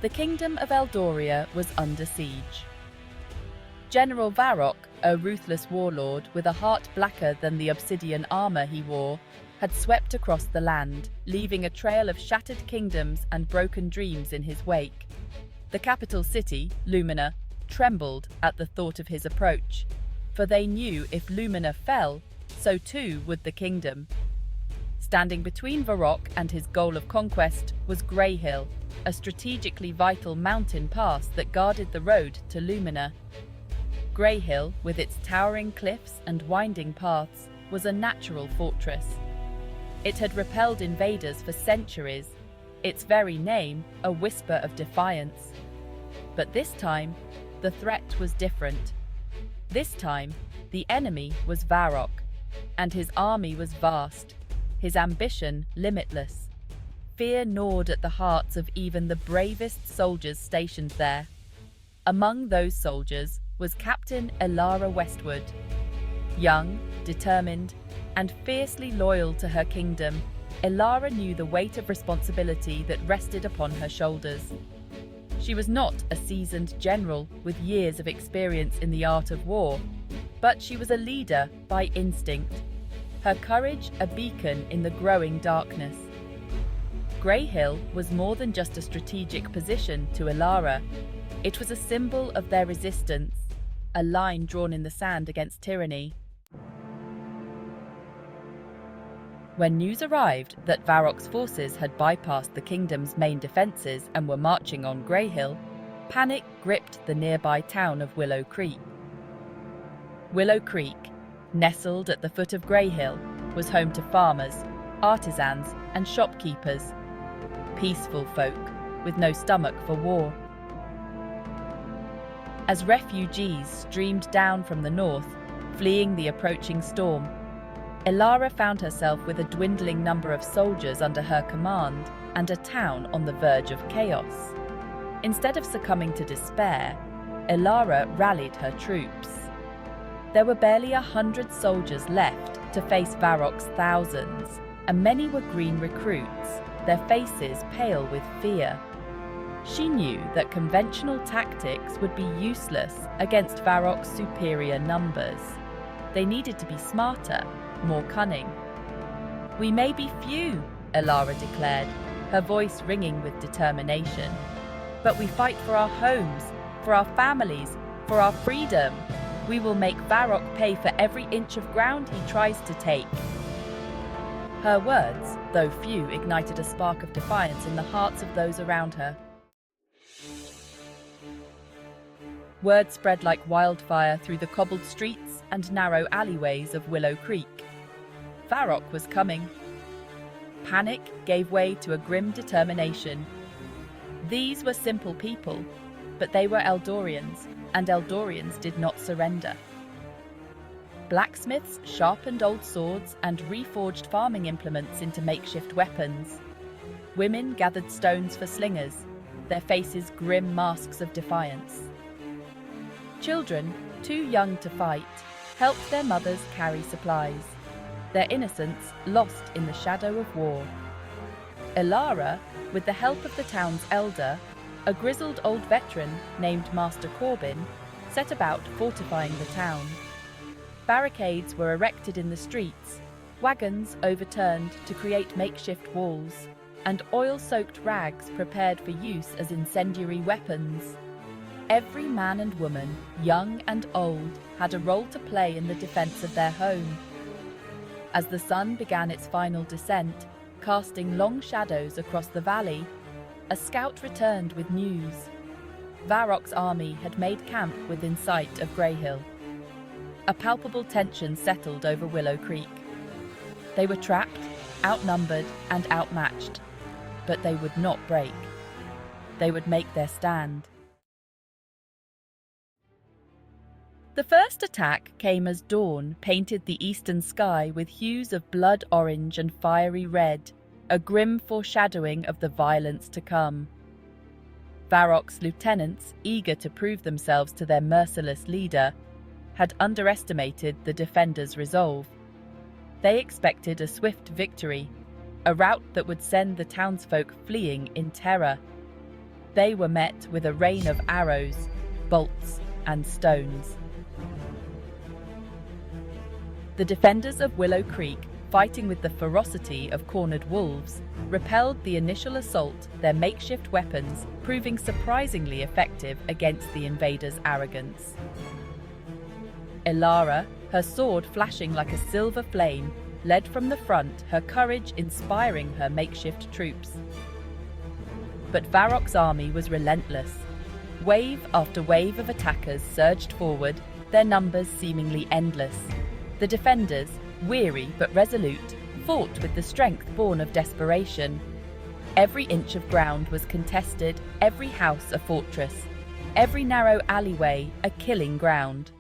the kingdom of Eldoria was under siege. General Varrock, a ruthless warlord with a heart blacker than the obsidian armor he wore, had swept across the land, leaving a trail of shattered kingdoms and broken dreams in his wake. The capital city, Lumina, trembled at the thought of his approach, for they knew if Lumina fell, so too would the kingdom. Standing between Varrock and his goal of conquest was Greyhill, a strategically vital mountain pass that guarded the road to Lumina. Greyhill, with its towering cliffs and winding paths, was a natural fortress. It had repelled invaders for centuries, its very name a whisper of defiance. But this time, the threat was different. This time, the enemy was Varrock, and his army was vast, his ambition limitless. Fear gnawed at the hearts of even the bravest soldiers stationed there. Among those soldiers was Captain Elara Westwood. Young, determined, and fiercely loyal to her kingdom, Elara knew the weight of responsibility that rested upon her shoulders. She was not a seasoned general with years of experience in the art of war, but she was a leader by instinct, her courage a beacon in the growing darkness. Greyhill was more than just a strategic position to Elara. It was a symbol of their resistance, a line drawn in the sand against tyranny. When news arrived that Varrock's forces had bypassed the kingdom's main defences and were marching on Greyhill, panic gripped the nearby town of Willow Creek. Willow Creek, nestled at the foot of Greyhill, was home to farmers, artisans, and shopkeepers, peaceful folk with no stomach for war. As refugees streamed down from the north, fleeing the approaching storm, Elara found herself with a dwindling number of soldiers under her command and a town on the verge of chaos. Instead of succumbing to despair, Elara rallied her troops. There were barely 100 soldiers left to face Varrock's thousands, and many were green recruits, their faces pale with fear. She knew that conventional tactics would be useless against Varrock's superior numbers. They needed to be smarter, more cunning. "We may be few," Elara declared, her voice ringing with determination. "But we fight for our homes, for our families, for our freedom. We will make Varrock pay for every inch of ground he tries to take." Her words, though few, ignited a spark of defiance in the hearts of those around her. Word spread like wildfire through the cobbled streets and narrow alleyways of Willow Creek. Varrock was coming. Panic gave way to a grim determination. These were simple people, but they were Eldorians, and Eldorians did not surrender. Blacksmiths sharpened old swords and reforged farming implements into makeshift weapons. Women gathered stones for slingers, their faces grim masks of defiance. Children, too young to fight, helped their mothers carry supplies, their innocence lost in the shadow of war. Elara, with the help of the town's elder, a grizzled old veteran named Master Corbin, set about fortifying the town. Barricades were erected in the streets, wagons overturned to create makeshift walls, and oil-soaked rags prepared for use as incendiary weapons. Every man and woman, young and old, had a role to play in the defense of their home. As the sun began its final descent, casting long shadows across the valley, a scout returned with news. Varrock's army had made camp within sight of Greyhill. A palpable tension settled over Willow Creek. They were trapped, outnumbered, and outmatched, but they would not break. They would make their stand. The first attack came as dawn painted the eastern sky with hues of blood orange and fiery red, a grim foreshadowing of the violence to come. Varrock's lieutenants, eager to prove themselves to their merciless leader, had underestimated the defenders' resolve. They expected a swift victory, a rout that would send the townsfolk fleeing in terror. they were met with a rain of arrows, bolts, and stones. The defenders of Willow Creek, fighting with the ferocity of cornered wolves, repelled the initial assault, their makeshift weapons proving surprisingly effective against the invaders' arrogance. Elara, her sword flashing like a silver flame, led from the front, her courage inspiring her makeshift troops. But Varroc's army was relentless. Wave after wave of attackers surged forward, their numbers seemingly endless. The defenders, weary but resolute, fought with the strength born of desperation. Every inch of ground was contested, every house a fortress, every narrow alleyway a killing ground.